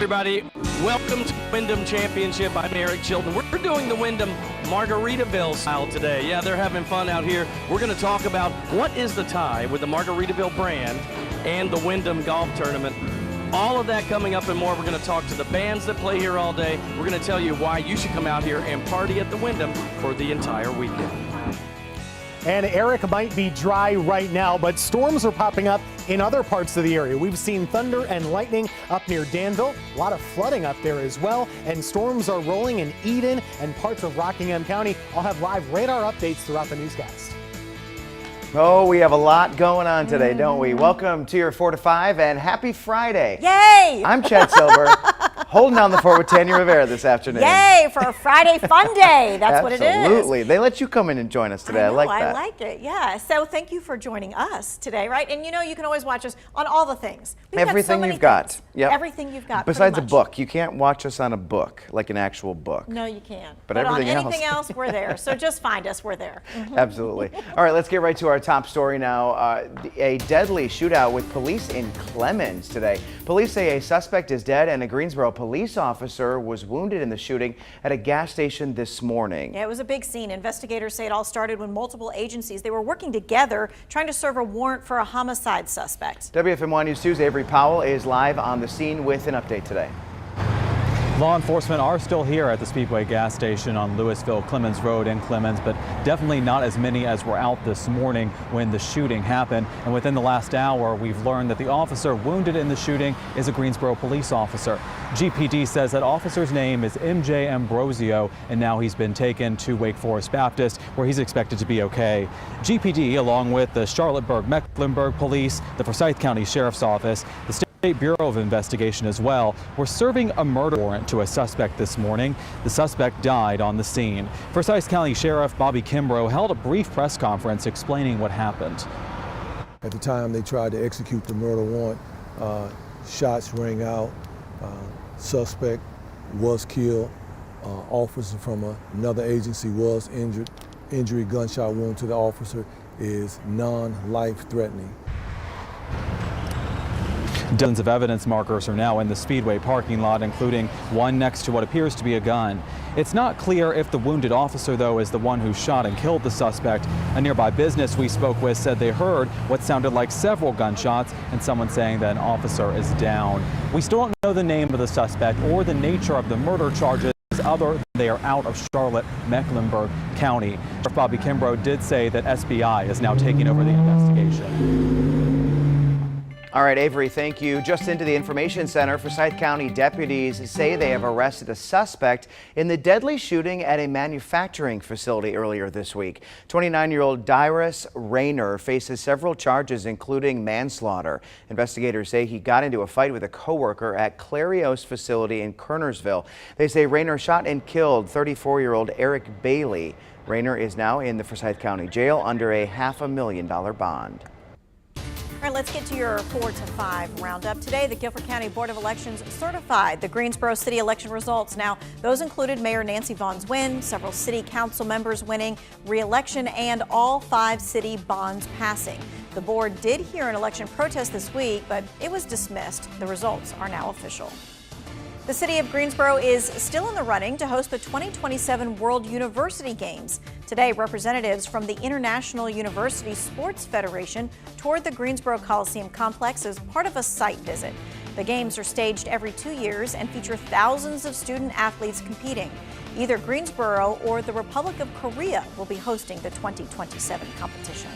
Everybody, welcome to WYNDHAM Championship. I'm Eric Chilton. We're doing the WYNDHAM Margaritaville style today. Yeah, they're having fun out here. We're going to talk about what is the tie with the Margaritaville brand and the WYNDHAM Golf Tournament. All of that coming up and more. We're going to talk to the bands that play here all day. We're going to tell you why you should come out here and party at the WYNDHAM for the entire weekend. And Eric, might be dry right now, but storms are popping up in other parts of the area. We've seen thunder and lightning up near Danville, a lot of flooding up there as well, and storms are rolling in Eden and parts of Rockingham County. I'll have live radar updates throughout the newscast. Oh, we have a lot going on today, don't we? Welcome to your 4 to 5 and happy Friday. Yay! I'm Chad Silver, holding down the fort with Tanya Rivera this afternoon. Yay, for a Friday fun day. That's what it is. Absolutely. They let you come in and join us today. I like that. I like it, yeah. So thank you for joining us today, right? And you know, you can always watch us on all the things. Everything you've got. Yep. Everything you've got. Besides a book. You can't watch us on a book, like an actual book. No, you can't. But on everything anything else, we're there. So just find us, we're there. Absolutely. All right, let's get right to our top story now. A deadly shootout with police in Clemmons today. Police say a suspect is dead and a Greensboro police officer was wounded in the shooting at a gas station this morning. Yeah, it was a big scene. Investigators say it all started when multiple agencies, they were working together trying to serve a warrant for a homicide suspect. WFMY News 2's Avery Powell is live on the scene with an update today. Law enforcement are still here at the Speedway gas station on Louisville Clemmons Road in Clemmons, but definitely not as many as were out this morning when the shooting happened. And within the last hour, we've learned that the officer wounded in the shooting is a Greensboro police officer. GPD says that officer's name is MJ Ambrosio, and now he's been taken to Wake Forest Baptist, where he's expected to be okay. GPD, along with the Charlotteburg-Mecklenburg Police, the Forsyth County Sheriff's Office, the State Bureau of Investigation as well, were serving a murder warrant to a suspect this morning. The suspect died on the scene. Forsyth County Sheriff Bobby Kimbrough held a brief press conference explaining what happened. At the time they tried to execute the murder warrant, shots rang out, suspect was killed, officer from another agency was injured. Injury, gunshot wound to the officer is non-life threatening. Dozens of evidence markers are now in the Speedway parking lot, including one next to what appears to be a gun. It's not clear if the wounded officer, though, is the one who shot and killed the suspect. A nearby business we spoke with said they heard what sounded like several gunshots and someone saying that an officer is down. We still don't know the name of the suspect or the nature of the murder charges, other than they are out of Charlotte-Mecklenburg County. Sheriff Bobby Kimbrough did say that SBI is now taking over the investigation. All right, Avery, thank you. Just into the information center, Forsyth County deputies say they have arrested a suspect in the deadly shooting at a manufacturing facility earlier this week. 29-year-old Dyrus Rayner faces several charges, including manslaughter. Investigators say he got into a fight with a coworker at Clarios facility in Kernersville. They say Rayner shot and killed 34-year-old Eric Bailey. Rayner is now in the Forsyth County Jail under a $500,000 bond. All right, let's get to your 4 to 5 roundup. Today, the Guilford County Board of Elections certified the Greensboro City election results. Now, those included Mayor Nancy Vaughn's win, several city council members winning re-election, and all 5 city bonds passing. The board did hear an election protest this week, but it was dismissed. The results are now official. The city of Greensboro is still in the running to host the 2027 World University Games. Today, representatives from the International University Sports Federation toured the Greensboro Coliseum complex as part of a site visit. The games are staged every 2 years and feature thousands of student athletes competing. Either Greensboro or the Republic of Korea will be hosting the 2027 competition.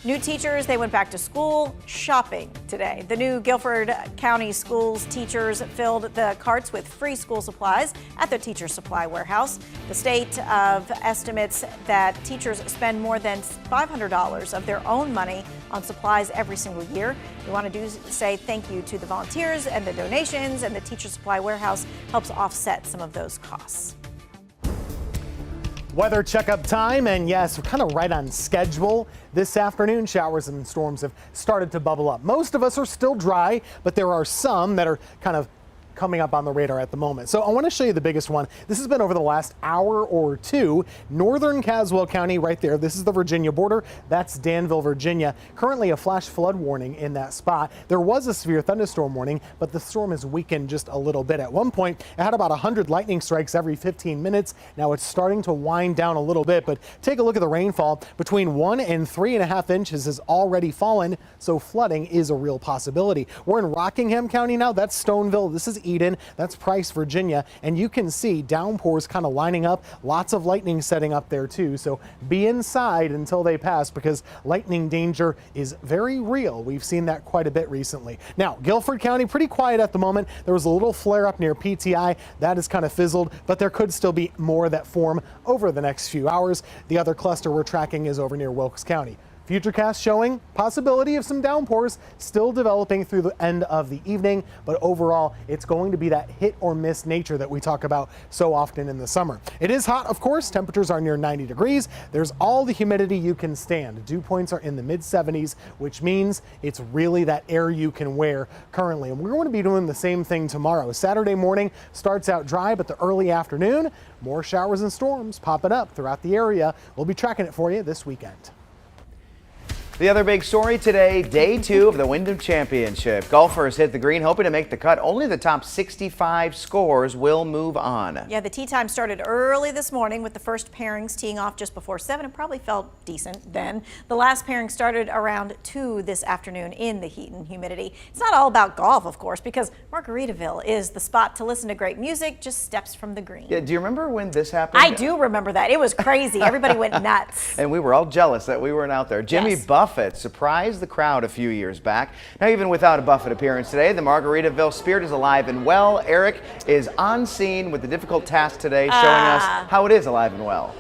New teachers, they went back to school shopping today. The new Guilford County Schools teachers filled the carts with free school supplies at the Teacher Supply Warehouse. The state of estimates that teachers spend more than $500 of their own money on supplies every single year. We want to say thank you to the volunteers and the donations, and the Teacher Supply Warehouse helps offset some of those costs. Weather checkup time, and yes, we're kind of right on schedule this afternoon. Showers and storms have started to bubble up. Most of us are still dry, but there are some that are kind of coming up on the radar at the moment. So I want to show you the biggest one. This has been over the last hour or two. Northern Caswell County right there. This is the Virginia border. That's Danville, Virginia. Currently a flash flood warning in that spot. There was a severe thunderstorm warning, but the storm has weakened just a little bit. At one point, it had about 100 lightning strikes every 15 minutes. Now it's starting to wind down a little bit, but take a look at the rainfall. Between 1 and 3.5 inches has already fallen, so flooding is a real possibility. We're in Rockingham County now. That's Stoneville. This is Eden. That's Price, Virginia. And you can see downpours kind of lining up. Lots of lightning setting up there too. So be inside until they pass because lightning danger is very real. We've seen that quite a bit recently. Now, Guilford County, pretty quiet at the moment. There was a little flare up near PTI. That has kind of fizzled, but there could still be more that form over the next few hours. The other cluster we're tracking is over near Wilkes County. Futurecast showing possibility of some downpours still developing through the end of the evening, but overall it's going to be that hit or miss nature that we talk about so often in the summer. It is hot, of course. Temperatures are near 90 degrees. There's all the humidity you can stand. Dew points are in the mid 70s, which means it's really that air you can wear currently. And we're going to be doing the same thing tomorrow. Saturday morning starts out dry, but the early afternoon, more showers and storms popping up throughout the area. We'll be tracking it for you this weekend. The other big story today, day 2 of the WYNDHAM Championship. Golfers hit the green hoping to make the cut. Only the top 65 scores will move on. Yeah, the tee time started early this morning with the first pairings teeing off just before 7. It probably felt decent then. The last pairing started around 2 this afternoon in the heat and humidity. It's not all about golf, of course, because Margaritaville is the spot to listen to great music just steps from the green. Yeah, do you remember when this happened? I do remember that. It was crazy. Everybody went nuts. And we were all jealous that we weren't out there. Jimmy Yes. Buffett surprised the crowd a few years back. Now, even without a Buffett appearance today, the Margaritaville spirit is alive and well. Eric is on scene with the difficult task today, showing us how it is alive and well.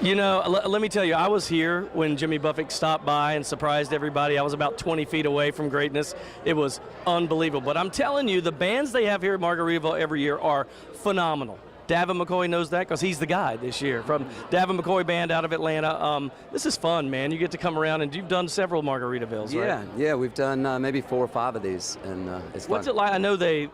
You know, let me tell you, I was here when Jimmy Buffett stopped by and surprised everybody. I was about 20 feet away from greatness. It was unbelievable. But I'm telling you, the bands they have here at Margaritaville every year are phenomenal. Davin McCoy knows that because he's the guy this year from Davin McCoy Band out of Atlanta. This is fun, man. You get to come around, and you've done several Margaritavilles, right? Yeah, we've done maybe 4 or 5 of these, and it's fun. What's it like? I know they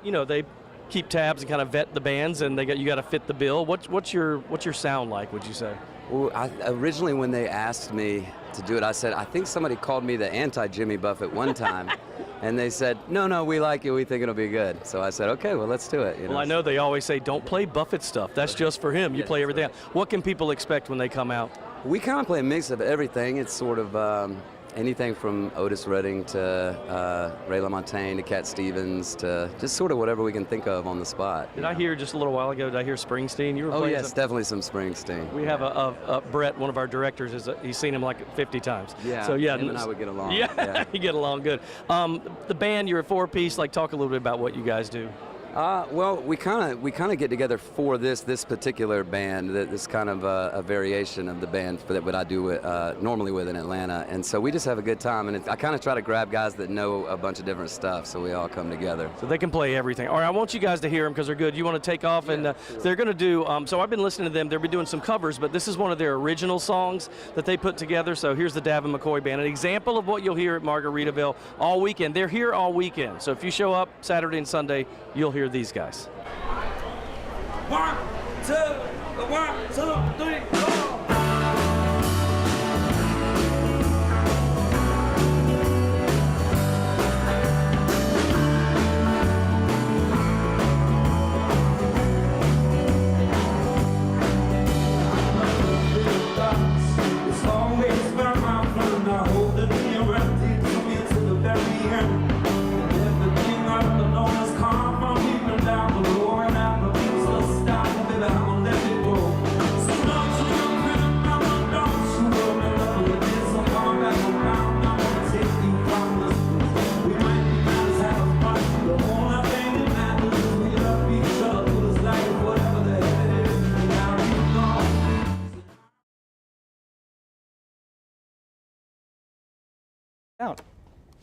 keep tabs and kind of vet the bands, and you got to fit the bill. What's your sound like? Would you say? Well, originally when they asked me to do it, I said I think somebody called me the anti-Jimmy Buffett one time. And they said, no, we like it. We think it'll be good. So I said, okay, well, let's do it. Well, I know they always say, don't play Buffett stuff. That's just for him. You play everything else. What can people expect when they come out? We kind of play a mix of everything. It's sort of anything from Otis Redding to Ray LaMontagne to Cat Stevens to just sort of whatever we can think of on the spot. Did I hear just a little while ago, did I hear Springsteen? You were playing yes, definitely some Springsteen. We have Brett, one of our directors, he's seen him like 50 times. Yeah, so yeah, him and I would get along. Yeah, you get along good. The band, you're a 4-piece, talk a little bit about what you guys do. Well, we kind of get together for this particular band. This kind of a variation of the band that what I do normally with in Atlanta, and so we just have a good time. And I kind of try to grab guys that know a bunch of different stuff, so we all come together. So they can play everything. All right, I want you guys to hear them because they're good. You want to take off, and they're going to do. So I've been listening to them. They'll be doing some covers, but this is one of their original songs that they put together. So here's the Davin McCoy Band, an example of what you'll hear at Margaritaville all weekend. They're here all weekend. So if you show up Saturday and Sunday, you'll hear these guys. 1, 2, 1, 2, 3, 4.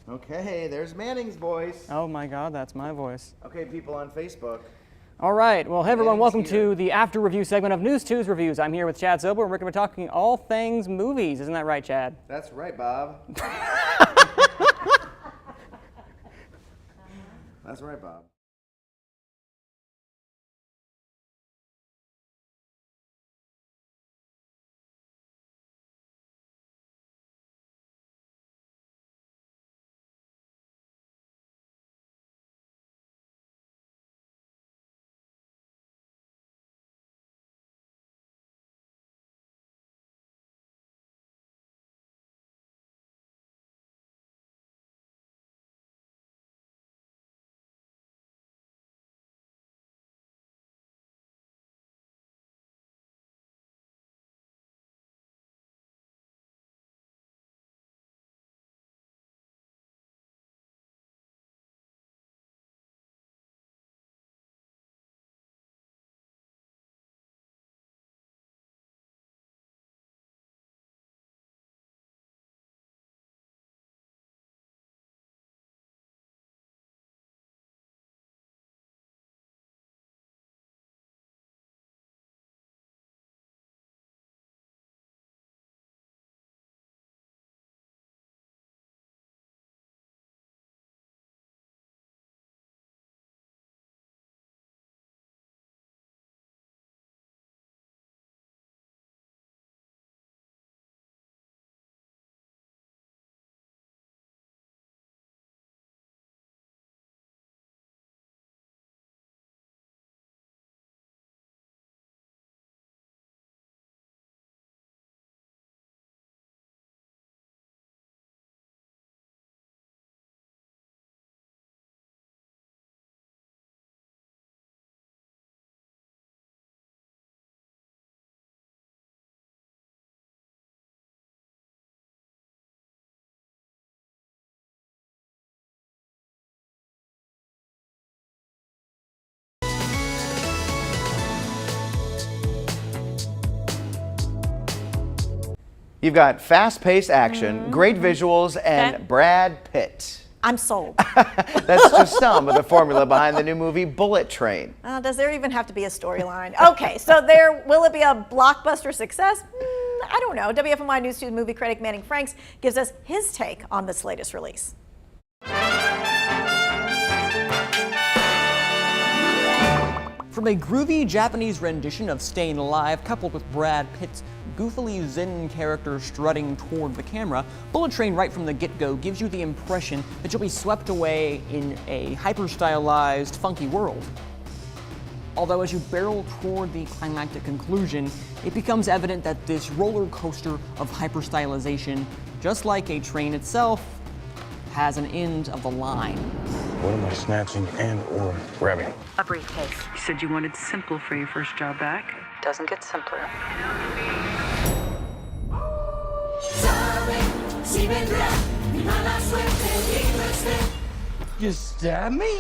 Okay, there's Manning's voice. Oh my God, that's my voice. Okay, people on Facebook. All right, well, hey everyone, welcome Manning's here. to the after review segment of News 2's Reviews. I'm here with Chad Zobo, and we're going to be talking all things movies. Isn't that right, Chad? That's right, Bob. That's right, Bob. You've got fast-paced action, great visuals, and Brad Pitt. I'm sold. That's just some of the formula behind the new movie Bullet Train. Does there even have to be a storyline? Okay, so will it be a blockbuster success? I don't know. WFMY News 2 movie critic Manning Franks gives us his take on this latest release. From a groovy Japanese rendition of Staying Alive, coupled with Brad Pitt's goofily zen character strutting toward the camera, Bullet Train right from the get-go gives you the impression that you'll be swept away in a hyper-stylized, funky world. Although as you barrel toward the climactic conclusion, it becomes evident that this roller coaster of hyper-stylization, just like a train itself, has an end of the line. What am I snatching and or grabbing? A briefcase. You said you wanted simple for your first job back. Doesn't get simpler. You stab me?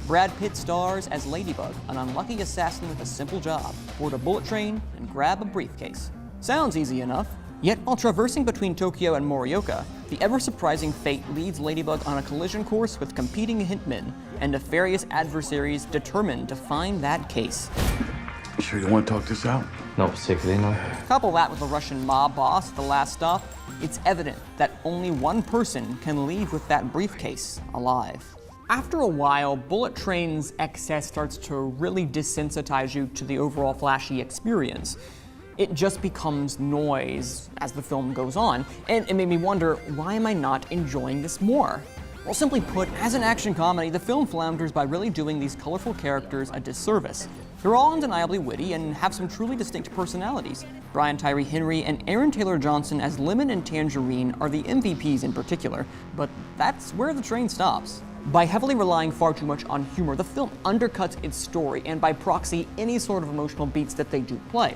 Brad Pitt stars as Ladybug, an unlucky assassin with a simple job: board a bullet train and grab a briefcase. Sounds easy enough. Yet, while traversing between Tokyo and Morioka, the ever-surprising fate leads Ladybug on a collision course with competing hitmen and nefarious adversaries determined to find that case. You sure you want to talk this out? Not particularly, no. Couple that with the Russian mob boss at the last stop, it's evident that only one person can leave with that briefcase alive. After a while, Bullet Train's excess starts to really desensitize you to the overall flashy experience. It just becomes noise as the film goes on, and it made me wonder, why am I not enjoying this more? Well, simply put, as an action comedy, the film flounders by really doing these colorful characters a disservice. They're all undeniably witty and have some truly distinct personalities. Brian Tyree Henry and Aaron Taylor Johnson as Lemon and Tangerine are the MVPs in particular, but that's where the train stops. By heavily relying far too much on humor, the film undercuts its story, and by proxy, any sort of emotional beats that they do play.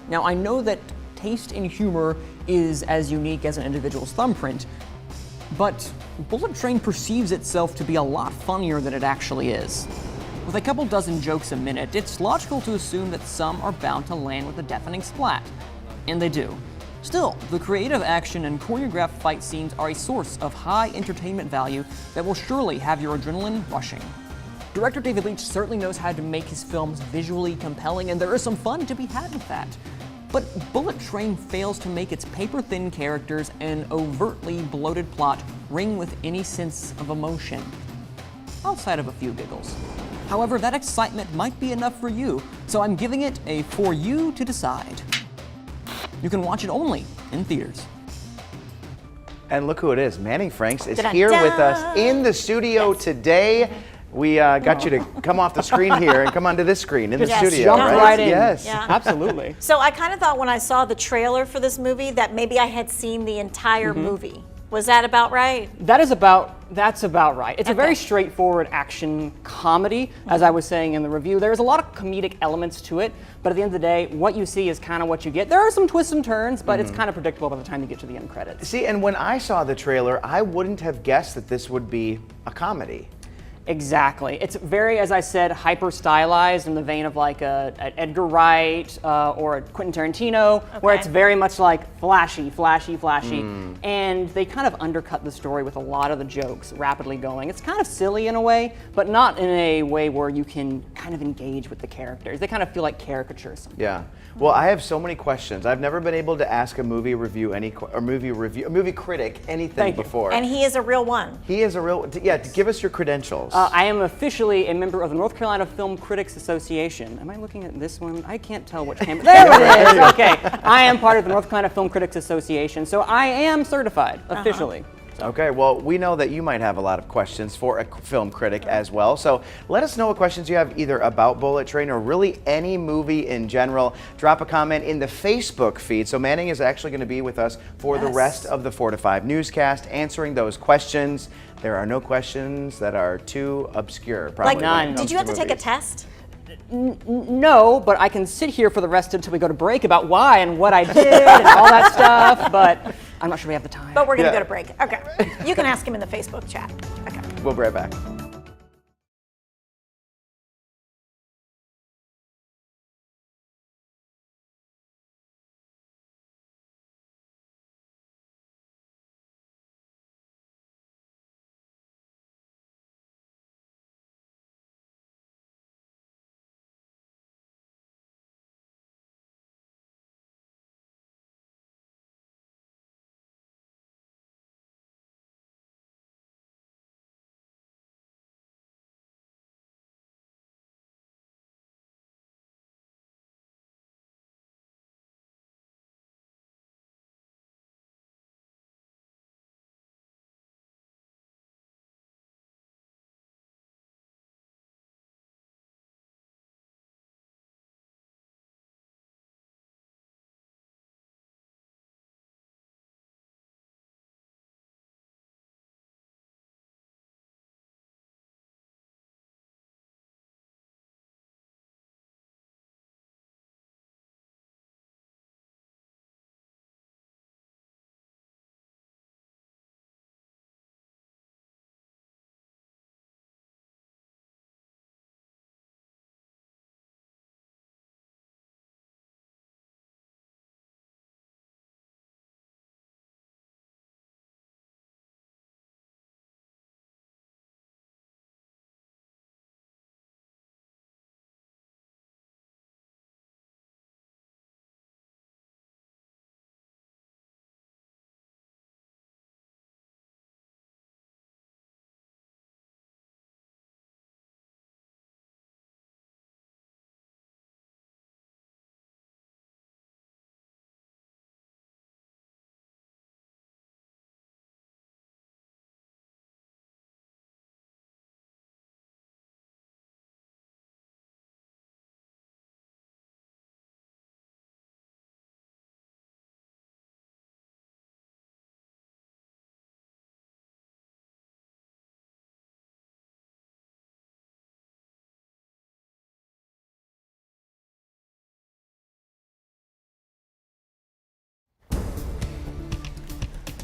Now, I know that taste in humor is as unique as an individual's thumbprint, but Bullet Train perceives itself to be a lot funnier than it actually is. With a couple dozen jokes a minute, it's logical to assume that some are bound to land with a deafening splat. And they do. Still, the creative action and choreographed fight scenes are a source of high entertainment value that will surely have your adrenaline rushing. Director David Leitch certainly knows how to make his films visually compelling, and there is some fun to be had with that. But Bullet Train fails to make its paper-thin characters and overtly bloated plot ring with any sense of emotion, outside of a few giggles. However, that excitement might be enough for you, so I'm giving it a for you to decide. You can watch it only in theaters. And look who it is. Manning Franks is here with us in the studio today. We got you to come off the screen here and come onto this screen in the studio. Jump right in. Yes, absolutely. So I kind of thought when I saw the trailer for this movie that maybe I had seen the entire movie. Was that about right? That's about right. It's a very straightforward action comedy, as I was saying in the review. There's a lot of comedic elements to it, but at the end of the day, what you see is kind of what you get. There are some twists and turns, but it's kind of predictable by the time you get to the end credits. See, and when I saw the trailer, I wouldn't have guessed that this would be a comedy. Exactly. It's very, as I said, hyper stylized in the vein of like an Edgar Wright or a Quentin Tarantino, where it's very much like flashy, and they kind of undercut the story with a lot of the jokes rapidly going. It's kind of silly in a way, but not in a way where you can kind of engage with the characters. They kind of feel like caricatures. Yeah. Well, I have so many questions. I've never been able to ask a movie movie critic anything before. And he is a real one. He is a real. Yeah. Give us your credentials. I am officially a member of the North Carolina Film Critics Association. Am I looking at this one? I can't tell which camera. There it is. Okay. I am part of the North Carolina Film Critics Association, so I am certified officially. Okay, well, we know that you might have a lot of questions for a film critic as well. So let us know what questions you have either about Bullet Train or really any movie in general. Drop a comment in the Facebook feed. So Manning is actually going to be with us for the rest of the 4 to 5 newscast, answering those questions. There are no questions that are too obscure. Probably like none. Did you have to take a test? No, but I can sit here for the rest until we go to break about why and what I did and all that stuff, but I'm not sure we have the time. But we're going to go to break. Okay. You can ask him in the Facebook chat. Okay. We'll be right back.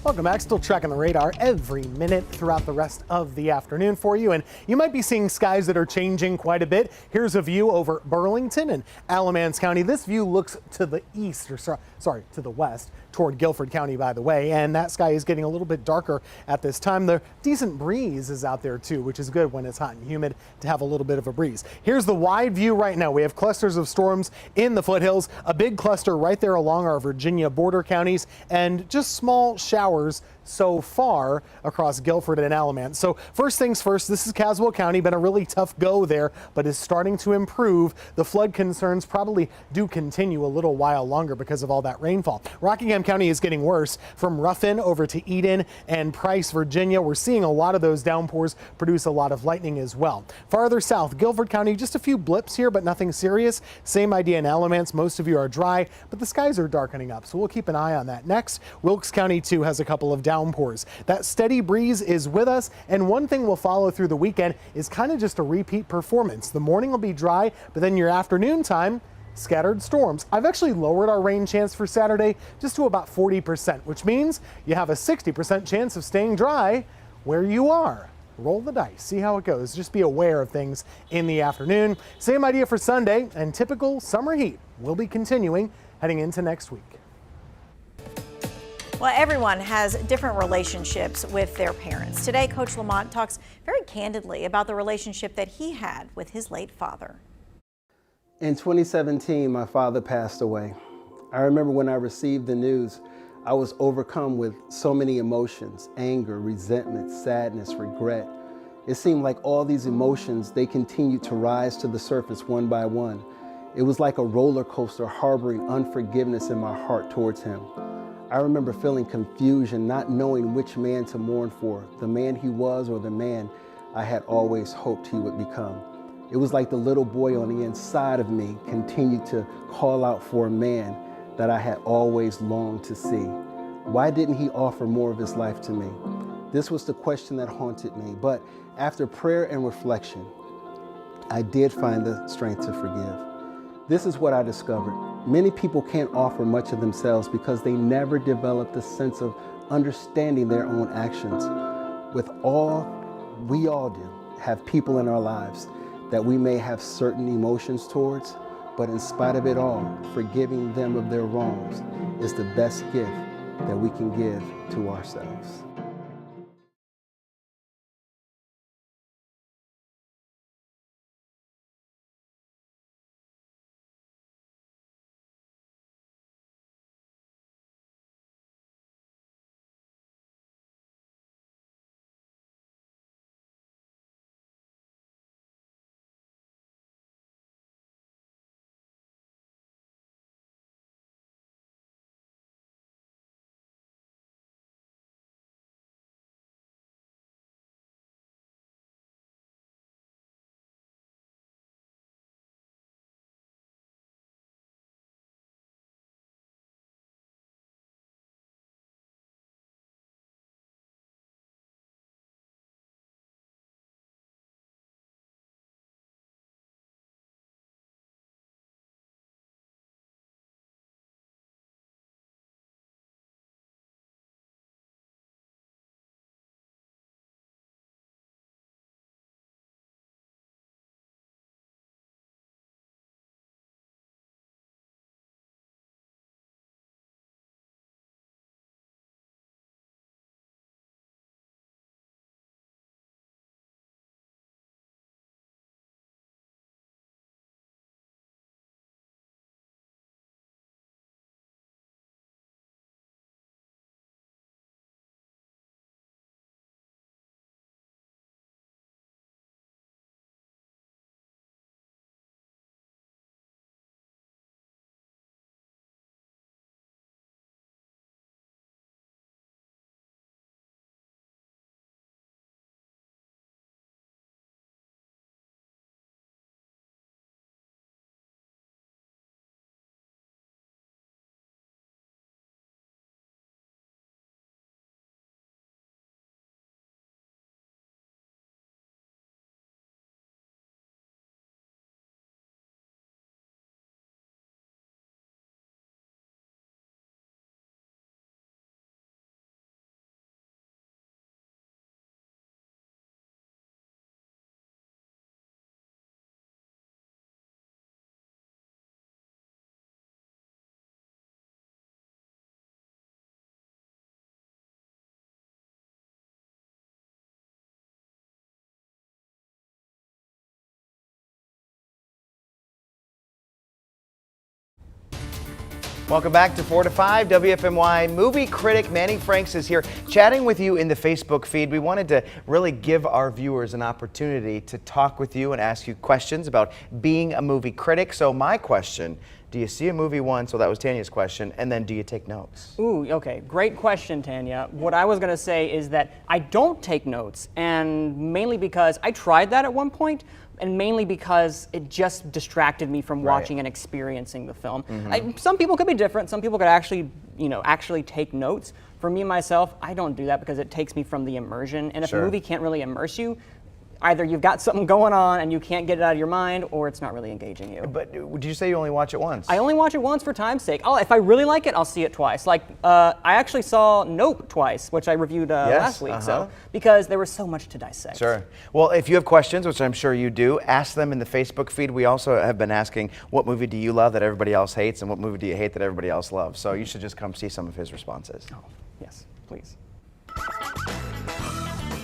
Welcome back. Still tracking the radar every minute throughout the rest of the afternoon for you. And you might be seeing skies that are changing quite a bit. Here's a view over Burlington and Alamance County. This view looks to the east, or sorry, to the west, toward Guilford County, by the way. And that sky is getting a little bit darker at this time. The decent breeze is out there too, which is good when it's hot and humid to have a little bit of a breeze. Here's the wide view right now. We have clusters of storms in the foothills, a big cluster right there along our Virginia border counties, and just small showers so far across Guilford and Alamance. So first things first, this is Caswell County. Been a really tough go there, but is starting to improve. The flood concerns probably do continue a little while longer because of all that rainfall. Rockingham County is getting worse. From Ruffin over to Eden and Price, Virginia, we're seeing a lot of those downpours produce a lot of lightning as well. Farther south, Guilford County, just a few blips here, but nothing serious. Same idea in Alamance. Most of you are dry, but the skies are darkening up, so we'll keep an eye on that. Next, Wilkes County too has a couple of downpours. That steady breeze is with us, and one thing we'll follow through the weekend is kind of just a repeat performance. The morning will be dry, but then your afternoon time, scattered storms. I've actually lowered our rain chance for Saturday just to about 40%, which means you have a 60% chance of staying dry where you are. Roll the dice, see how it goes. Just be aware of things in the afternoon. Same idea for Sunday, and typical summer heat will be continuing heading into next week. Well, everyone has different relationships with their parents. Today, Coach Lamont talks very candidly about the relationship that he had with his late father. In 2017, my father passed away. I remember when I received the news, I was overcome with so many emotions: anger, resentment, sadness, regret. It seemed like all these emotions, they continued to rise to the surface one by one. It was like a roller coaster harboring unforgiveness in my heart towards him. I remember feeling confusion, not knowing which man to mourn for, the man he was or the man I had always hoped he would become. It was like the little boy on the inside of me continued to call out for a man that I had always longed to see. Why didn't he offer more of his life to me? This was the question that haunted me, but after prayer and reflection, I did find the strength to forgive. This is what I discovered. Many people can't offer much of themselves because they never developed a sense of understanding their own actions. We all do have people in our lives that we may have certain emotions towards, but in spite of it all, forgiving them of their wrongs is the best gift that we can give to ourselves. Welcome back to 4 to 5 WFMY. Movie critic Manny Franks is here chatting with you in the Facebook feed. We wanted to really give our viewers an opportunity to talk with you and ask you questions about being a movie critic. So my question, do you see a movie once? Well, that was Tanya's question. And then do you take notes? Ooh, okay. Great question, Tanya. What I was going to say is that I don't take notes, and mainly because I tried that at one point, and mainly because it just distracted me from watching and experiencing the film. Some people could be different. Some people could actually, actually take notes. For me, myself, I don't do that because it takes me from the immersion. And if a movie can't really immerse you, either you've got something going on and you can't get it out of your mind, or it's not really engaging you. But did you say you only watch it once? I only watch it once for time's sake. If I really like it, I'll see it twice. Like, I actually saw Nope twice, which I reviewed last week, so because there was so much to dissect. Sure. Well, if you have questions, which I'm sure you do, ask them in the Facebook feed. We also have been asking, what movie do you love that everybody else hates, and what movie do you hate that everybody else loves? So you should just come see some of his responses. Oh, yes, please.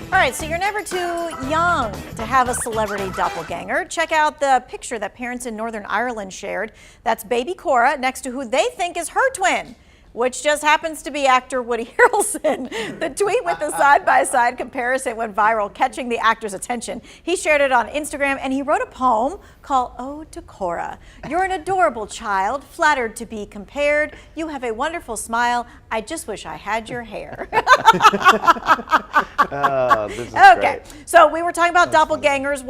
All right, so you're never too young to have a celebrity doppelganger. Check out the picture that parents in Northern Ireland shared. That's baby Cora next to who they think is her twin, which just happens to be actor Woody Harrelson. The tweet with the side-by-side comparison went viral, catching the actor's attention. He shared it on Instagram, and he wrote a poem called Ode to Cora. You're an adorable child, flattered to be compared. You have a wonderful smile. I just wish I had your hair. This is okay, great. so we were talking about doppelgangers.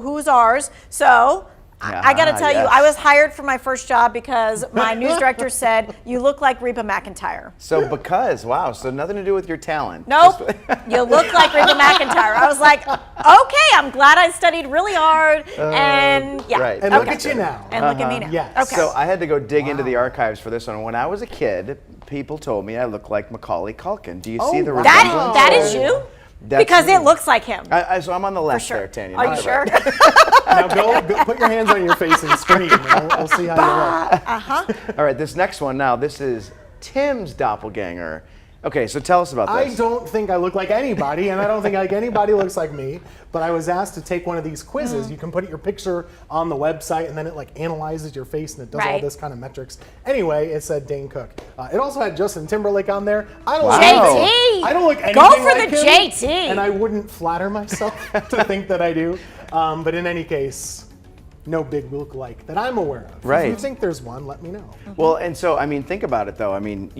Who's ours? So I got to tell you, I was hired for my first job because my news director said, you look like Reba McEntire. So wow, so nothing to do with your talent. Nope, you look like Reba McEntire. I was like, okay, I'm glad I studied really hard, and yeah. Right. And look at you now. And look at me now. Yes. Okay. So I had to go dig into the archives for this one. When I was a kid, people told me I looked like Macaulay Culkin. Do you see the resemblance? That is you? Because it looks like him. So I'm on the left sure. there, Tanya. Are you sure? Now go put your hands on your face and scream, and we'll see how you look. All right, this next one now, this is Tim's doppelganger. Okay, so tell us about this. I don't think I look like anybody, and I don't think like anybody looks like me, but I was asked to take one of these quizzes. You can put your picture on the website, and then it like analyzes your face, and it does all this kind of metrics. Anyway, it said Dane Cook. It also had Justin Timberlake on there. I don't JT! I don't look anything Go for like the him, JT! And I wouldn't flatter myself to think that I do. But in any case, no big look-alike that I'm aware of. Right. If you think there's one, let me know. Well, and so I mean, think about it though. I mean,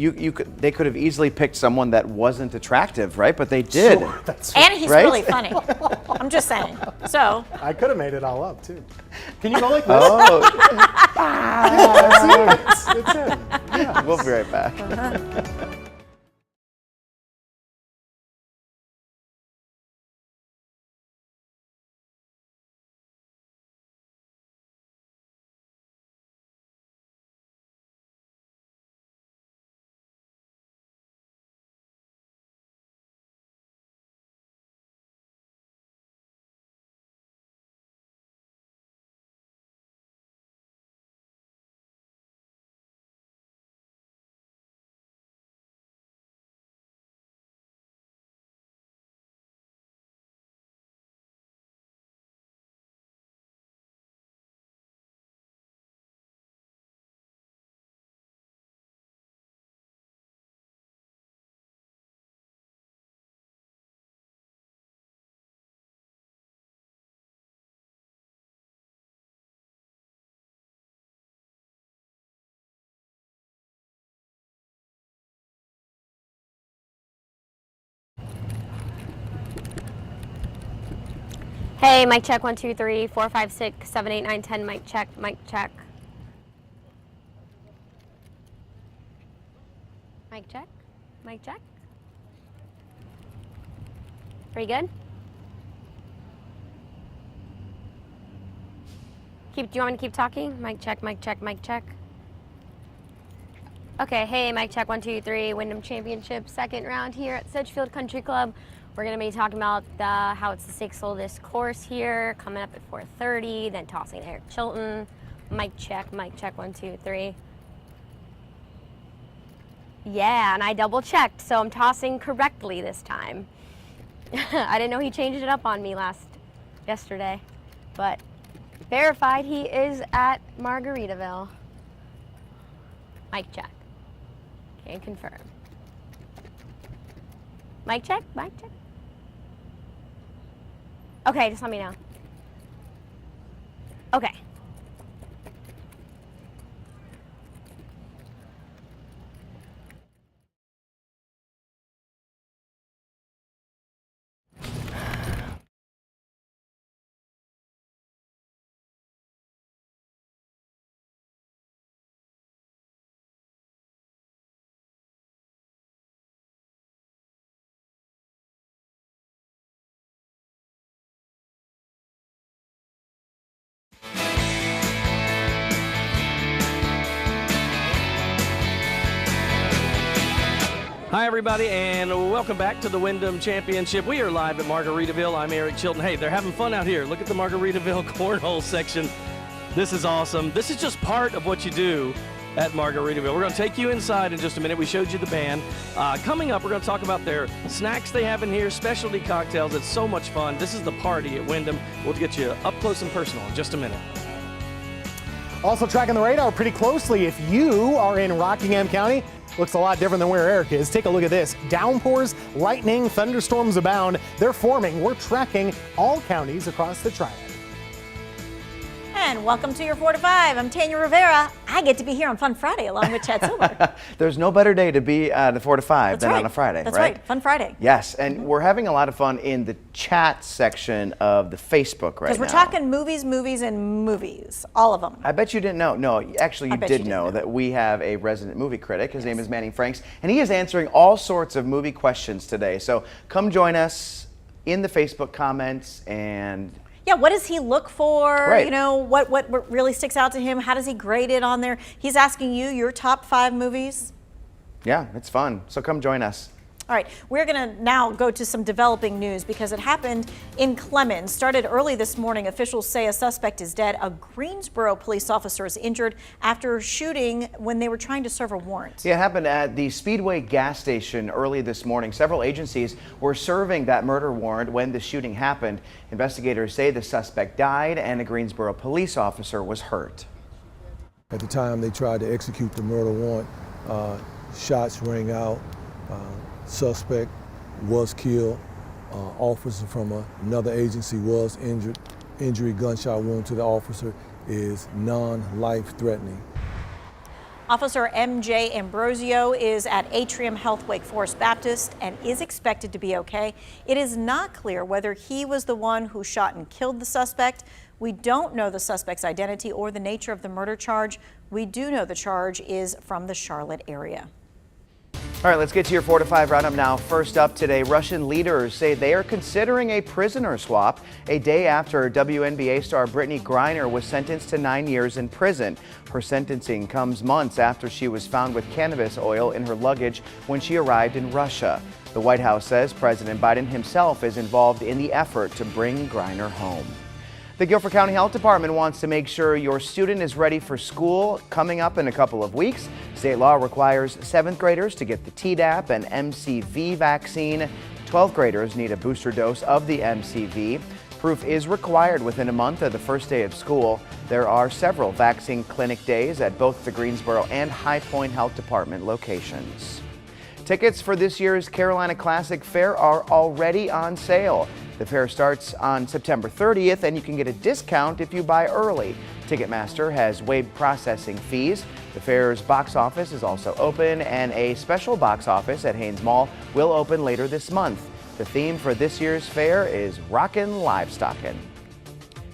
they could have easily picked someone that wasn't attractive, right? But they did. Sure, that's And he's right? really funny. I'm just saying. So I could have made it all up too. Can you go like this? Oh, Yeah, it's him. Yeah. we'll be right back. Hey, mic check, 1, 2, 3, 4, 5, 6, 7, 8, 9, 10, mic check, mic check. Mic check, mic check. Are you good? Do you want me to keep talking? Mic check, mic check, mic check. Okay, hey, mic check, 1, 2, 3, Wyndham Championship, second round here at Sedgefield Country Club. We're going to be talking about how it's the 6th oldest course here, coming up at 4:30, then tossing Eric Chilton. Mic check, 1, 2, 3. Yeah, and I double checked, so I'm tossing correctly this time. I didn't know he changed it up on me yesterday, but verified he is at Margaritaville. Mic check. and confirm. Mic check, mic check. Okay, just let me know. Okay. Hi, everybody, and welcome back to the Wyndham Championship. We are live at Margaritaville. I'm Eric Chilton. Hey, they're having fun out here. Look at the Margaritaville cornhole section. This is awesome. This is just part of what you do at Margaritaville. We're going to take you inside in just a minute. We showed you the band. Coming up, we're going to talk about their snacks they have in here, specialty cocktails. It's so much fun. This is the party at Wyndham. We'll get you up close and personal in just a minute. Also tracking the radar pretty closely if you are in Rockingham County. Looks a lot different than where Eric is. Take a look at this. Downpours, lightning, thunderstorms abound. They're forming. We're tracking all counties across the Triad. And welcome to your 4 to 5. I'm Tanya Rivera. I get to be here on Fun Friday along with Chad Silver. There's no better day to be at the 4 to 5 than right. on a Friday, That's right. Fun Friday. Yes, and we're having a lot of fun in the chat section of the Facebook right now. Because we're talking movies, and movies. All of them. I bet you didn't know. No, actually you did know know that we have a resident movie critic. His name is Manning Franks, and he is answering all sorts of movie questions today. So come join us in the Facebook comments and... Yeah, what does he look for? Right. You know, what really sticks out to him? How does he grade it on there? He's asking you your top 5 movies. Yeah, it's fun. So come join us. All right, we're going to now go to some developing news because it happened in Clemmons. Started early this morning. Officials say a suspect is dead. A Greensboro police officer is injured after shooting when they were trying to serve a warrant. Yeah, it happened at the Speedway gas station early this morning. Several agencies were serving that murder warrant when the shooting happened. Investigators say the suspect died and a Greensboro police officer was hurt. At the time they tried to execute the murder warrant, shots rang out. Suspect was killed. Officer from another agency was injured. Injury, gunshot wound to the officer is non-life threatening. Officer M.J. Ambrosio is at Atrium Health Wake Forest Baptist and is expected to be okay. It is not clear whether he was the one who shot and killed the suspect. We don't know the suspect's identity or the nature of the murder charge. We do know the charge is from the Charlotte area. All right, let's get to your 4 to 5 roundup now. First up today, Russian leaders say they are considering a prisoner swap a day after WNBA star Brittany Griner was sentenced to 9 years in prison. Her sentencing comes months after she was found with cannabis oil in her luggage when she arrived in Russia. The White House says President Biden himself is involved in the effort to bring Griner home. The Guilford County Health Department wants to make sure your student is ready for school coming up in a couple of weeks. State law requires 7th graders to get the Tdap and MCV vaccine. 12th graders need a booster dose of the MCV. Proof is required within a month of the first day of school. There are several vaccine clinic days at both the Greensboro and High Point Health Department locations. Tickets for this year's Carolina Classic Fair are already on sale. The fair starts on September 30th, and you can get a discount if you buy early. Ticketmaster has waived processing fees. The fair's box office is also open, and a special box office at Haynes Mall will open later this month. The theme for this year's fair is Rockin' Livestockin'.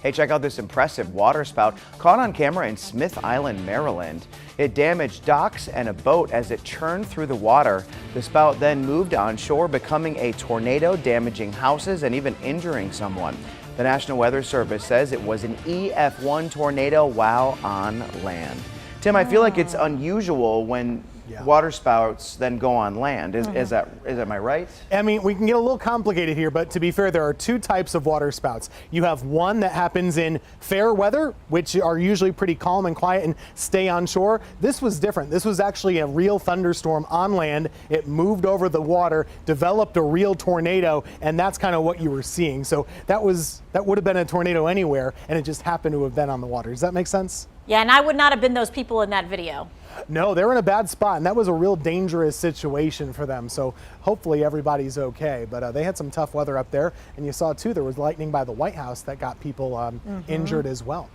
Hey, check out this impressive water spout caught on camera in Smith Island, Maryland. It damaged docks and a boat as it churned through the water. The spout then moved on shore, becoming a tornado, damaging houses and even injuring someone. The National Weather Service says it was an EF1 tornado while on land. Tim, I feel like it's unusual when water spouts then go on land. Is am I right? I mean, we can get a little complicated here, but to be fair, there are 2 types of water spouts. You have one that happens in fair weather, which are usually pretty calm and quiet and stay on shore. This was different. This was actually a real thunderstorm on land. It moved over the water, developed a real tornado, and that's kind of what you were seeing. So that would have been a tornado anywhere, and it just happened to have been on the water. Does that make sense? Yeah, and I would not have been those people in that video. No, they're in a bad spot, and that was a real dangerous situation for them. So hopefully everybody's okay. But they had some tough weather up there, and you saw too there was lightning by the White House that got people injured as well.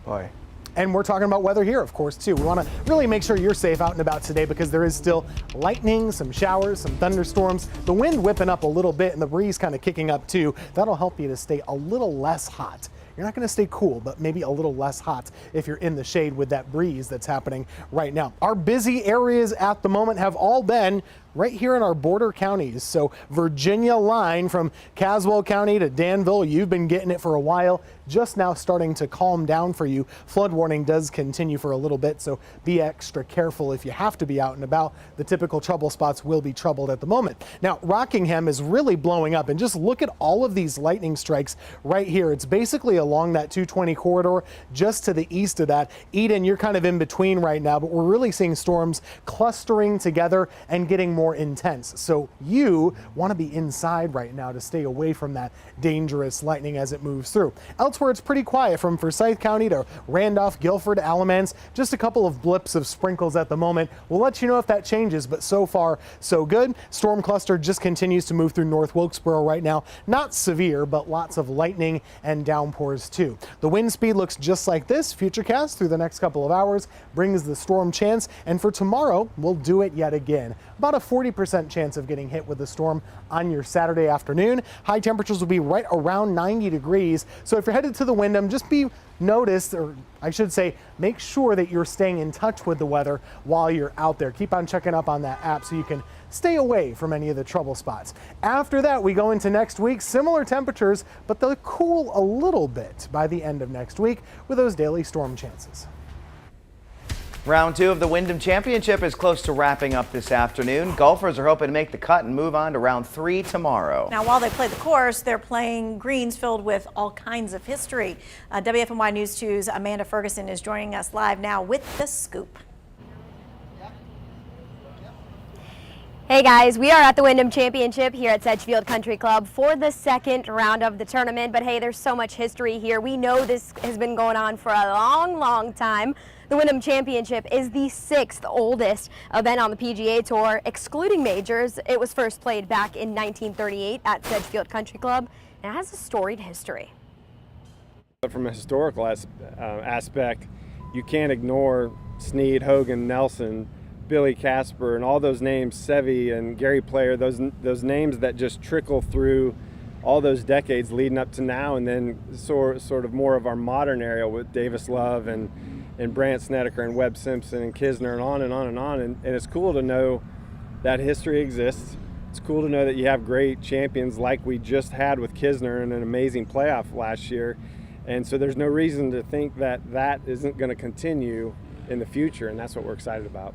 Boy. And we're talking about weather here, of course, too. We want to really make sure you're safe out and about today because there is still lightning, some showers, some thunderstorms, the wind whipping up a little bit and the breeze kind of kicking up too. That'll help you to stay a little less hot. You're not going to stay cool, but maybe a little less hot if you're in the shade with that breeze that's happening right now. Our busy areas at the moment have all been right here in our border counties. So Virginia line from Caswell County to Danville, you've been getting it for a while, just now starting to calm down for you. Flood warning does continue for a little bit, so be extra careful if you have to be out and about. The typical trouble spots will be troubled at the moment. Now, Rockingham is really blowing up, and just look at all of these lightning strikes right here. It's basically along that 220 corridor, just to the east of that. Eden, you're kind of in between right now, but we're really seeing storms clustering together and getting more intense. So you want to be inside right now to stay away from that dangerous lightning as it moves through. Elsewhere, it's pretty quiet from Forsyth County to Randolph, Guilford, Alamance. Just a couple of blips of sprinkles at the moment. We'll let you know if that changes, but so far, so good. Storm cluster just continues to move through North Wilkesboro right now. Not severe, but lots of lightning and downpours too. The wind speed looks just like this. Futurecast through the next couple of hours brings the storm chance, and for tomorrow, we'll do it yet again. About a 40% chance of getting hit with the storm on your Saturday afternoon. High temperatures will be right around 90 degrees. So if you're headed to the Wyndham, just be noticed, or I should say, make sure that you're staying in touch with the weather while you're out there. Keep on checking up on that app so you can stay away from any of the trouble spots. After that, we go into next week. Similar temperatures, but they'll cool a little bit by the end of next week with those daily storm chances. Round 2 of the WYNDHAM Championship is close to wrapping up this afternoon. Golfers are hoping to make the cut and move on to round 3 tomorrow. Now, while they play the course, they're playing greens filled with all kinds of history. WFMY News 2's Amanda Ferguson is joining us live now with the scoop. Hey guys, we are at the WYNDHAM Championship here at Sedgefield Country Club for the second round of the tournament. But hey, there's so much history here. We know this has been going on for a long time. The WYNDHAM Championship is the 6th oldest event on the PGA Tour, excluding majors. It was first played back in 1938 at Sedgefield Country Club and it has a storied history. From a historical aspect, you can't ignore Snead, Hogan, Nelson, Billy Casper, and all those names, Seve and Gary Player, those names that just trickle through all those decades leading up to now, and then sort of more of our modern era with Davis Love and Brant Snedeker and Webb Simpson and Kisner and on and on and on. And it's cool to know that history exists. It's cool to know that you have great champions like we just had with Kisner in an amazing playoff last year. And so there's no reason to think that that isn't going to continue in the future, and that's what we're excited about.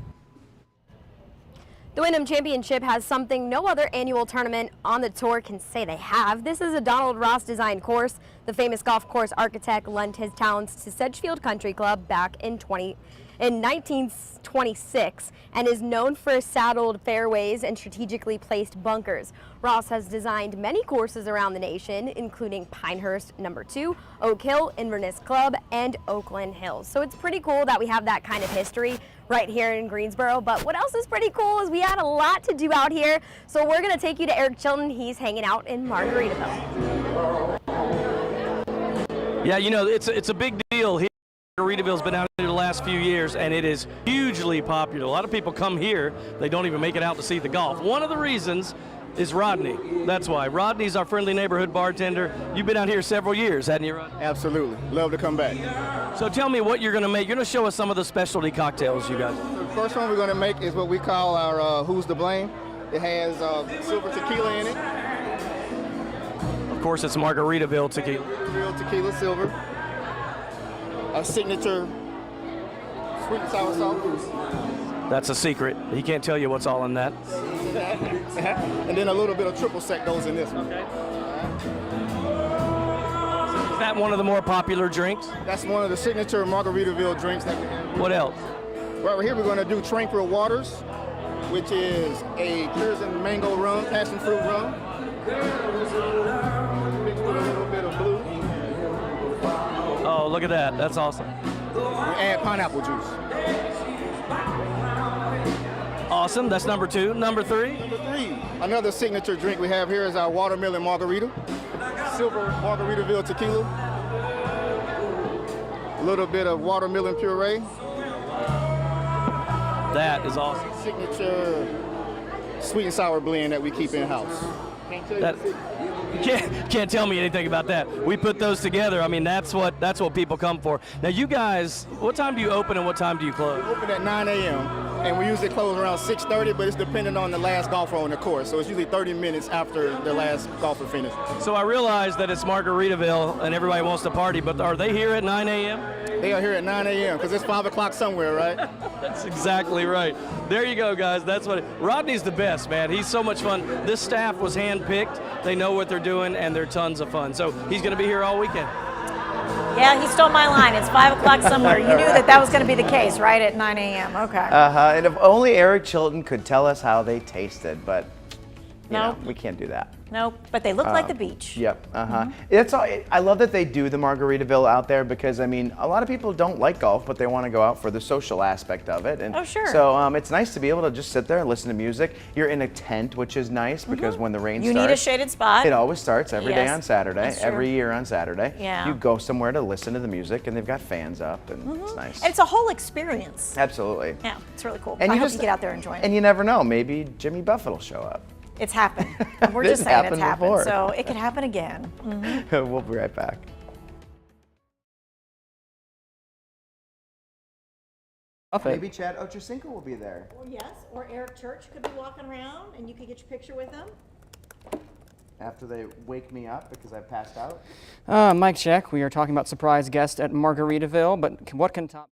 The WYNDHAM Championship has something no other annual tournament on the tour can say they have. This is a Donald Ross designed course. The famous golf course architect lent his talents to Sedgefield Country Club back in 1926 and is known for saddled fairways and strategically placed bunkers. Ross has designed many courses around the nation, including Pinehurst No. 2, Oak Hill, Inverness Club, and Oakland Hills. So it's pretty cool that we have that kind of history right here in Greensboro. But what else is pretty cool is we had a lot to do out here. So we're going to take you to Eric Chilton. He's hanging out in Margaritaville. Yeah, you know, it's a big deal here. Margaritaville's been out here the last few years, and it is hugely popular. A lot of people come here, they don't even make it out to see the golf. One of the reasons is Rodney. That's why. Rodney's our friendly neighborhood bartender. You've been out here several years, hadn't you, Rodney? Absolutely. Love to come back. So tell me what you're going to make. You're going to show us some of the specialty cocktails you got. The first one we're going to make is what we call our Who's to Blame. It has silver tequila in it. Of course, it's Margaritaville tequila. Margaritaville tequila silver. A signature sweet and sour sauce. That's a secret. He can't tell you what's all in that. And then a little bit of triple sec goes in this one. Okay. Is that one of the more popular drinks? That's one of the signature Margaritaville drinks that we have. What else? Right here we're going to do Tranquil Waters, which is a Curzon mango rum, passion fruit rum. Mixed with a little bit of blue. Oh, look at that. That's awesome. We add pineapple juice. Awesome. That's number 2. Number 3? Number 3, another signature drink we have here is our watermelon margarita. Silver Margaritaville tequila. A little bit of watermelon puree. That is awesome. Signature sweet and sour blend that we keep in-house. Can't tell me anything about that. We put those together. I mean, that's what people come for. Now, you guys, what time do you open and what time do you close? We open at 9 a.m. and we usually close around 6:30, but it's dependent on the last golfer on the course. So it's usually 30 minutes after the last golfer finishes. So I realize that it's Margaritaville and everybody wants to party, but are they here at 9 a.m.? They are here at 9 a.m. because it's 5 o'clock somewhere, right? That's exactly right. There you go, guys. That's what Rodney's the best, man. He's so much fun. This staff was handpicked. They know what they're doing, and they're tons of fun. So he's going to be here all weekend. Yeah, he stole my line. It's 5 o'clock somewhere. You knew that was going to be the case, right, at 9 a.m. Okay. And if only Eric Chilton could tell us how they tasted, but you know, we can't do that. Nope, but they look like the beach. Yep. It's all, I love that they do the Margaritaville out there because I mean a lot of people don't like golf, but they want to go out for the social aspect of it. And oh sure. So it's nice to be able to just sit there and listen to music. You're in a tent, which is nice because when the rain starts, you need a shaded spot. It always starts every day on Saturday. That's true. Every year on Saturday. Yeah. You go somewhere to listen to the music, and they've got fans up, and it's nice. And it's a whole experience. Absolutely. Yeah, it's really cool. And I you hope just you get out there and join. And you never know, maybe Jimmy Buffett will show up. It's happened. We're This just saying it's happened happened. before. So it could happen again. We'll be right back. Maybe Chad Ochocinco will be there. Or yes, or Eric Church could be walking around and you could get your picture with him. After they wake me up because I passed out. Mic check. We are talking about surprise guest at Margaritaville, but what can top...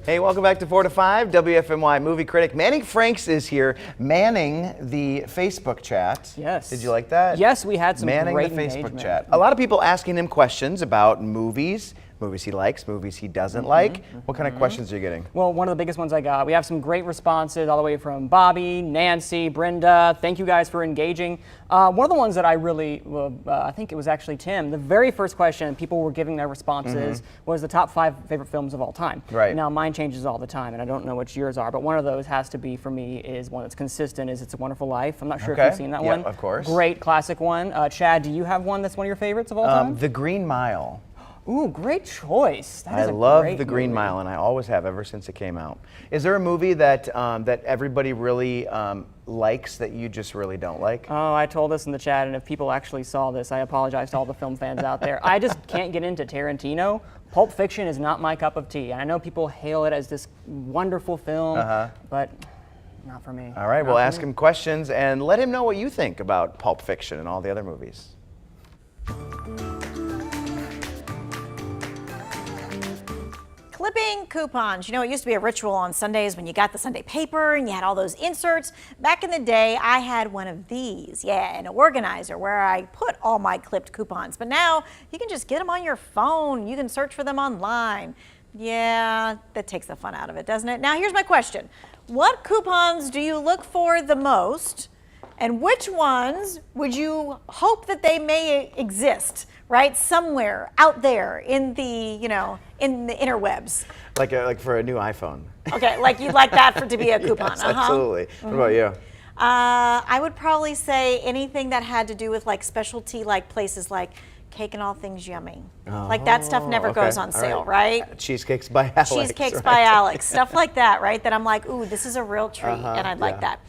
Hey, welcome back to 4 to 5, WFMY movie critic Manning Franks is here, manning the Facebook chat. Yes. Did you like that? Yes, we had some manning great the Facebook engagement. chat. A lot of people asking him questions about movies, Movies he likes, movies he doesn't like. What kind of questions are you getting? Well, one of the biggest ones I got, we have some great responses all the way from Bobby, Nancy, Brenda. Thank you guys for engaging. One of the ones that I really, I think it was actually Tim, the very first question people were giving their responses was the top 5 favorite films of all time. Right. Now mine changes all the time and I don't know what yours are, but one of those has to be for me is one that's consistent is It's a Wonderful Life. I'm not sure if you've seen that one. Yeah, of course. Great classic one. Chad, do you have one that's one of your favorites of all time? The Green Mile. Ooh, great choice. That is I a love great The Green movie. Mile, and I always have ever since it came out. Is there a movie that that everybody really likes that you just really don't like? Oh, I told this in the chat, and if people actually saw this, I apologize to all the film fans out there. I just can't get into Tarantino. Pulp Fiction is not my cup of tea. And I know people hail it as this wonderful film, but not for me. All right, we'll ask him questions and let him know what you think about Pulp Fiction and all the other movies. Clipping coupons. You know, it used to be a ritual on Sundays when you got the Sunday paper and you had all those inserts. Back in the day, I had one of these, an organizer where I put all my clipped coupons. But now you can just get them on your phone. You can search for them online. Yeah, that takes the fun out of it, doesn't it? Now, here's my question. What coupons do you look for the most? And which ones would you hope that they may exist, right? Somewhere out there in the, in the interwebs. Like for a new iPhone. Okay, like you'd like that to be a coupon. Yes, absolutely. What about you? I would probably say anything that had to do with like specialty, like places like Cake and All Things Yummy. Like that stuff never goes on sale, right? Cheesecakes by Alex. Cheesecakes by Alex, stuff like that, right? That I'm like, ooh, this is a real treat, and I'd like that.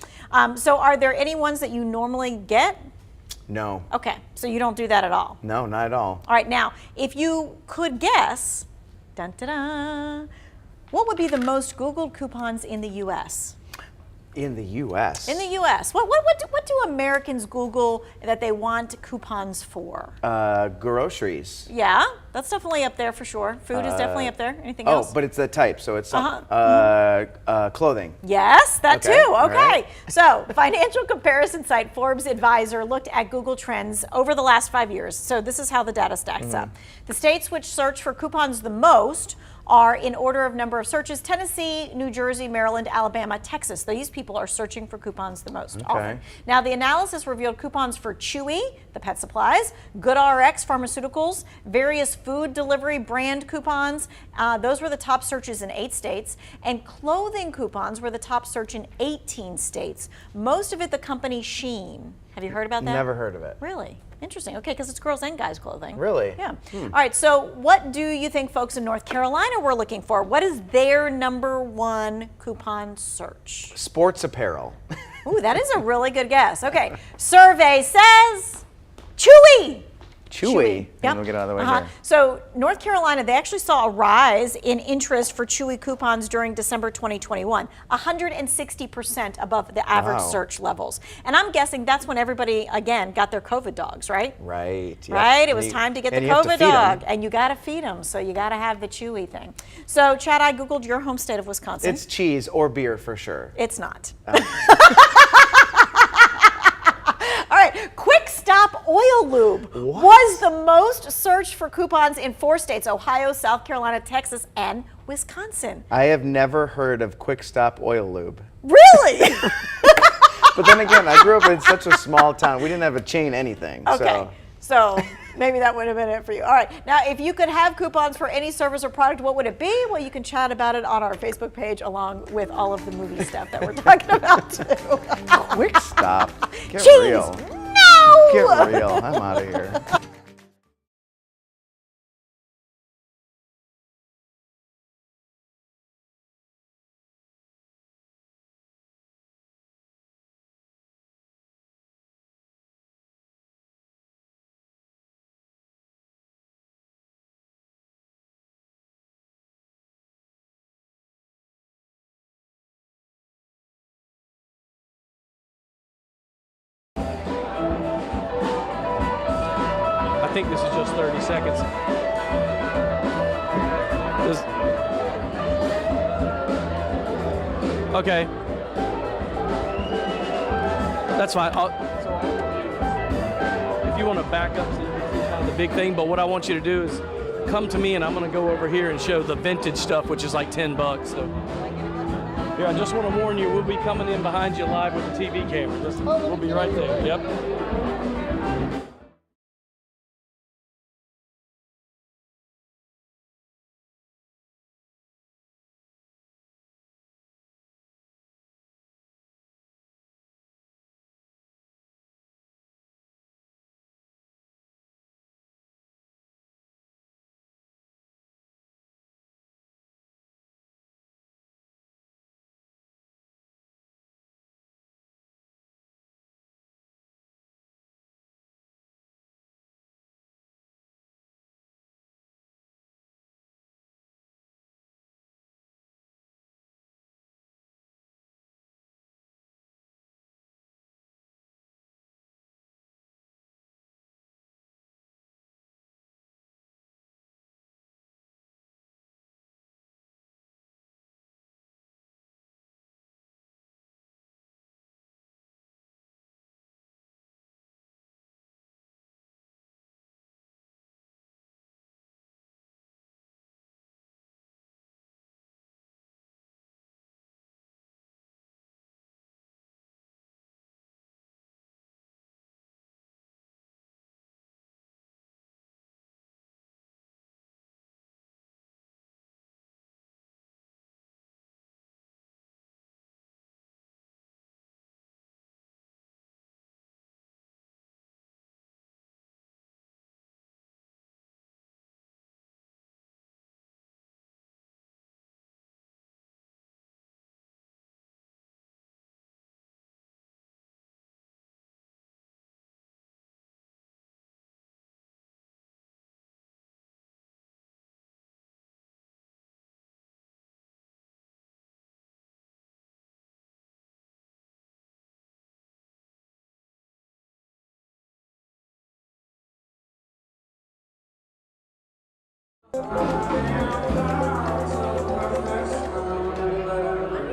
So are there any ones that you normally get? No. Okay, so you don't do that at all? No, not at all. All right, now, if you could guess, dun, dun, dun, what would be the most Googled coupons in the U.S.? In the U.S.? In the U.S. What do Americans Google that they want coupons for? Groceries. Yeah, that's definitely up there for sure. Food is definitely up there. Anything else? Oh, but it's the type, so it's clothing. Yes, that Okay, too. all Okay. right. So the financial comparison site Forbes Advisor looked at Google Trends over the last 5 years. So this is how the data stacks up. The states which search for coupons the most are in order of number of searches: Tennessee, New Jersey, Maryland, Alabama, Texas. These people are searching for coupons the most often. Now, the analysis revealed coupons for Chewy, the pet supplies, GoodRx pharmaceuticals, various food delivery brand coupons. Those were the top searches in 8 states. And clothing coupons were the top search in 18 states. Most of it the company Shein. Have you heard about that? Never heard of it. Really? Interesting. Okay, because it's girls and guys clothing. Really? Yeah. All right, so what do you think folks in North Carolina were looking for? What is their number 1 coupon search? Sports apparel. Ooh, that is a really good guess. Okay, survey says Chewy. Chewy. Yep. We'll get out of the way here. So North Carolina, they actually saw a rise in interest for Chewy coupons during December 2021, 160% above the average search levels. And I'm guessing that's when everybody, again, got their COVID dogs, right? Right. Yep. Right? It was time to get the you have to COVID feed 'em. dog. And you got to feed them, so you got to have the Chewy thing. So, Chad, I Googled your home state of Wisconsin. It's cheese or beer for sure. It's not. All right, Quick Stop Oil Lube was the most searched for coupons in 4 states: Ohio, South Carolina, Texas, and Wisconsin. I have never heard of Quick Stop Oil Lube. Really? But then again, I grew up in such a small town. We didn't have a chain anything. Okay, so maybe that would have been it for you. All right, now if you could have coupons for any service or product, what would it be? Well, you can chat about it on our Facebook page along with all of the movie stuff that we're talking about too. Quick Stop. Get Cheese. real. No! Get real. I'm out of here. I think this is just 30 seconds. Okay. That's fine. If you want to back up so you can see kind of the big thing, but what I want you to do is come to me, and I'm going to go over here and show the vintage stuff, which is like $10. So, yeah, I just want to warn you, we'll be coming in behind you live with the TV camera. We'll be right there. Yep.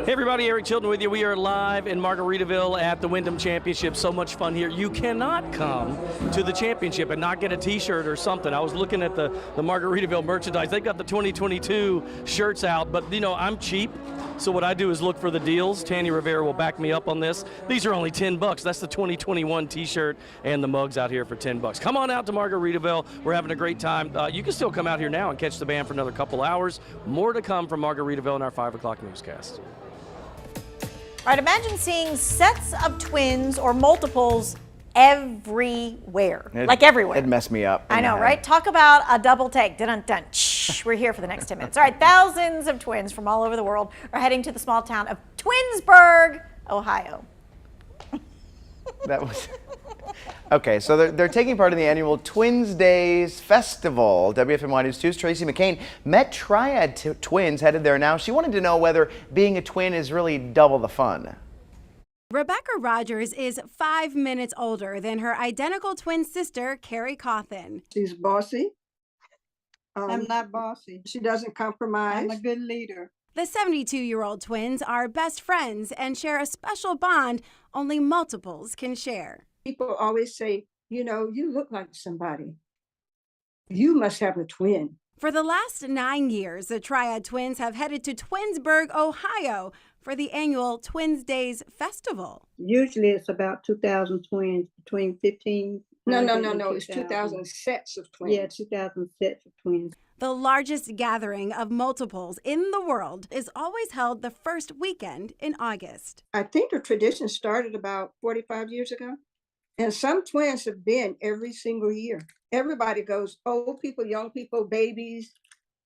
Hey everybody, Eric Chilton with you. We are live in Margaritaville at the WYNDHAM Championship. So much fun here. You cannot come to the championship and not get a t-shirt or something. I was looking at the Margaritaville merchandise. They've got the 2022 shirts out, but you know, I'm cheap. So what I do is look for the deals. Tanny Rivera will back me up on this. These are only $10. That's the 2021 t-shirt and the mugs out here for $10. Come on out to Margaritaville. We're having a great time. You can still come out here now and catch the band for another couple hours. More to come from Margaritaville in our 5 o'clock newscast. All right, imagine seeing sets of twins or multiples everywhere, like everywhere. It'd mess me up. I know, right? Talk about a double take. Dun-dun-dun. Shh, we're here for the next 10 minutes. All right, thousands of twins from all over the world are heading to the small town of Twinsburg, Ohio. That was... Okay, so they're taking part in the annual Twins Days Festival. WFMY News 2's Tracy McCain met triad twins headed there now. She wanted to know whether being a twin is really double the fun. Rebecca Rogers is 5 minutes older than her identical twin sister, Carrie Cawthon. She's bossy. I'm not bossy. She doesn't compromise. I'm a good leader. The 72-year-old twins are best friends and share a special bond only multiples can share. People always say, you know, you look like somebody. You must have a twin. For the last 9 years, the triad twins have headed to Twinsburg, Ohio for the annual Twins Days Festival. Usually it's about 2,000 twins, between 15... No. It's 2,000 sets of twins. Yeah, 2,000 sets of twins. The largest gathering of multiples in the world is always held the first weekend in August. I think the tradition started about 45 years ago. And some twins have been every single year. Everybody goes, old people, young people, babies.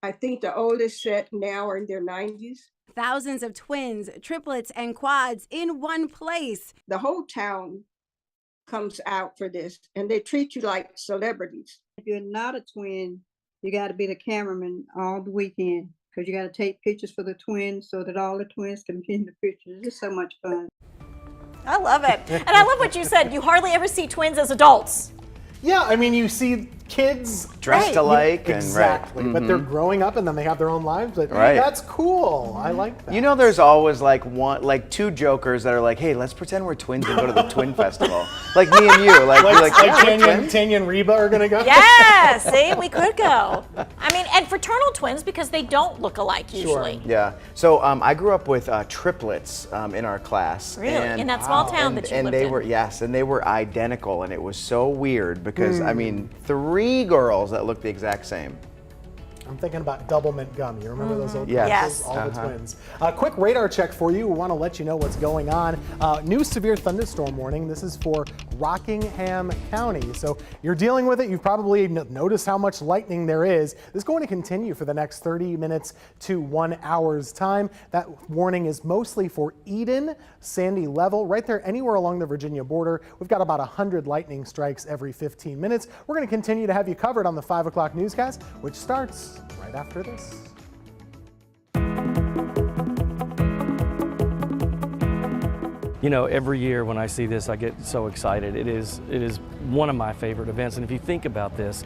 I think the oldest set now are in their 90s. Thousands of twins, triplets, and quads in one place. The whole town comes out for this, and they treat you like celebrities. If you're not a twin, you got to be the cameraman all the weekend because you got to take pictures for the twins so that all the twins can be in the pictures. It's so much fun. I love it. And I love what you said. You hardly ever see twins as adults. Yeah, I mean, you see kids dressed alike. Exactly. And, right. But they're growing up and then they have their own lives. But Right. that's cool. I like that. You know, there's always like two jokers that are like, hey, let's pretend we're twins and go to the Twin Festival. Like me and you. Like Tanya and Reba are going to go? Yeah, see, we could go. I mean, and fraternal twins because they don't look alike usually. Yeah. So I grew up with triplets in our class. Really? And, In that small town that you lived they in? were, yes, and they were identical, and it was so weird because, I mean, 3 girls that looked the exact same. I'm thinking about double mint gum. You remember those old Yes. commercials? All the twins. A quick radar check for you. We want to let you know what's going on. New severe thunderstorm warning. This is for Rockingham County. So you're dealing with it. You've probably noticed how much lightning there is. This is going to continue for the next 30 minutes to 1 hour's time. That warning is mostly for Eden, Sandy Level, right there anywhere along the Virginia border. We've got about 100 lightning strikes every 15 minutes. We're going to continue to have you covered on the 5 o'clock newscast, which starts right after this. You know, every year when I see this, I get so excited. It is one of my favorite events. And if you think about this,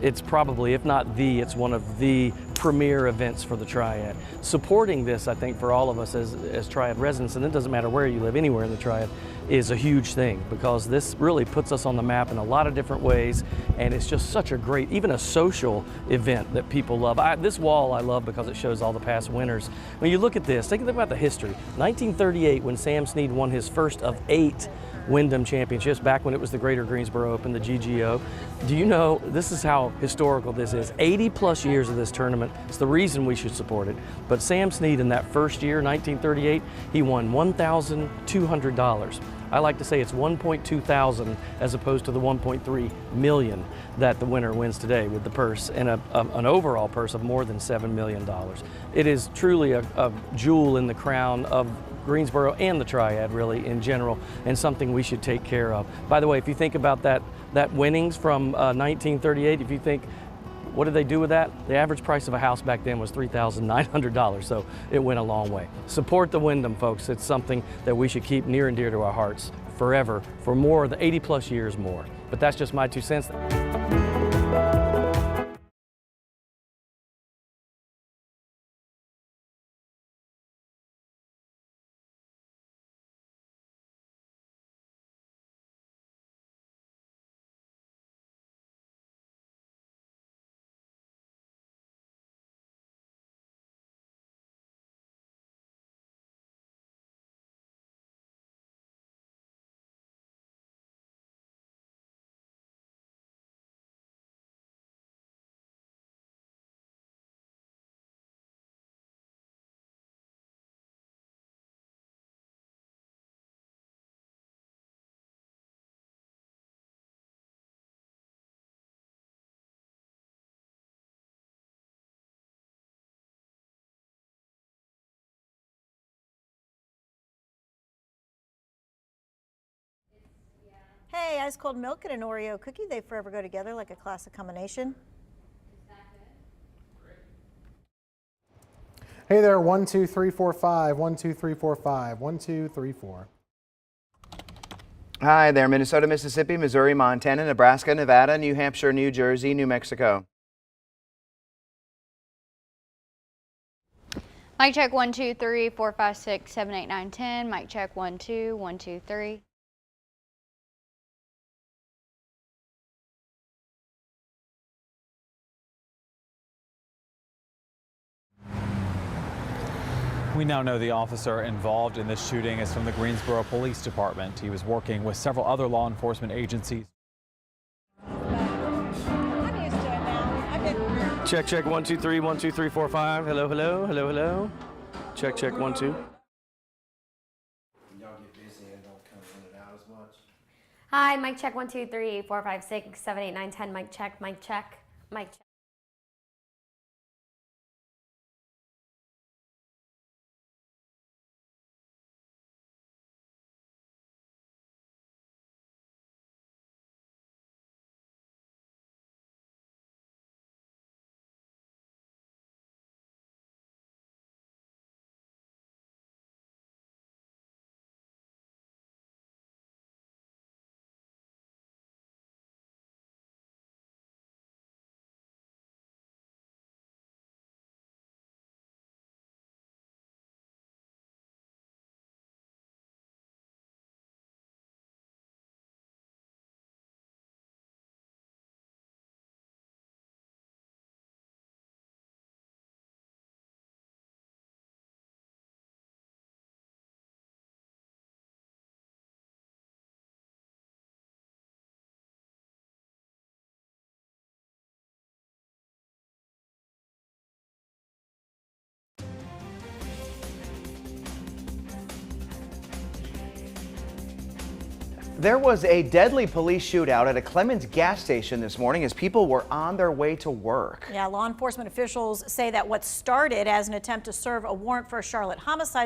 it's probably, if not it's one of the premier events for the Triad. Supporting this, I think, for all of us as Triad residents, and it doesn't matter where you live, anywhere in the Triad, is a huge thing because this really puts us on the map in a lot of different ways, and it's just such a great, even a social event that people love. This wall I love because it shows all the past winners. When you look at this, think about the history. 1938, when Sam Snead won his first of 8 WYNDHAM championships, back when it was the Greater Greensboro Open, the GGO. Do you know, this is how historical this is. 80 plus years of this tournament. It's the reason we should support it. But Sam Snead in that first year, 1938, he won $1,200. I like to say it's 1.2 thousand as opposed to the 1.3 million that the winner wins today with the purse and an overall purse of more than $7 million. It is truly a jewel in the crown of Greensboro and the Triad really in general, and something we should take care of. By the way, if you think about that winnings from 1938, if you think, what did they do with that? The average price of a house back then was $3,900, so it went a long way. Support the WYNDHAM, folks. It's something that we should keep near and dear to our hearts forever, for more than 80 plus years more. But that's just my 2 cents. Hey, ice cold milk and an Oreo cookie, they forever go together like a classic combination. Hey there, 1, 2, 3, 4, 5, 1, 2, 3, 4, 5, 1, 2, 3, 4. Hi there, Minnesota, Mississippi, Missouri, Montana, Nebraska, Nevada, New Hampshire, New Jersey, New Mexico. Mic check 1, 2, 3, 4, 5, 6, 7, 8, 9, 10. Mic check 1, 2, 1, 2, 3. We now know the officer involved in this shooting is from the Greensboro Police Department. He was working with several other law enforcement agencies. Check, check, 1, 2, 3, 1, 2, 3, 4, 5. Hello, hello, hello, hello. Check, check, 1, 2. Hi, mic check 1, 2, 3, 4, 5, 6, 7, 8, 9, 10. Mic check, mic check, mic check. There was a deadly police shootout at a Clemmons gas station this morning as people were on their way to work. Yeah, law enforcement officials say that what started as an attempt to serve a warrant for a Charlotte homicide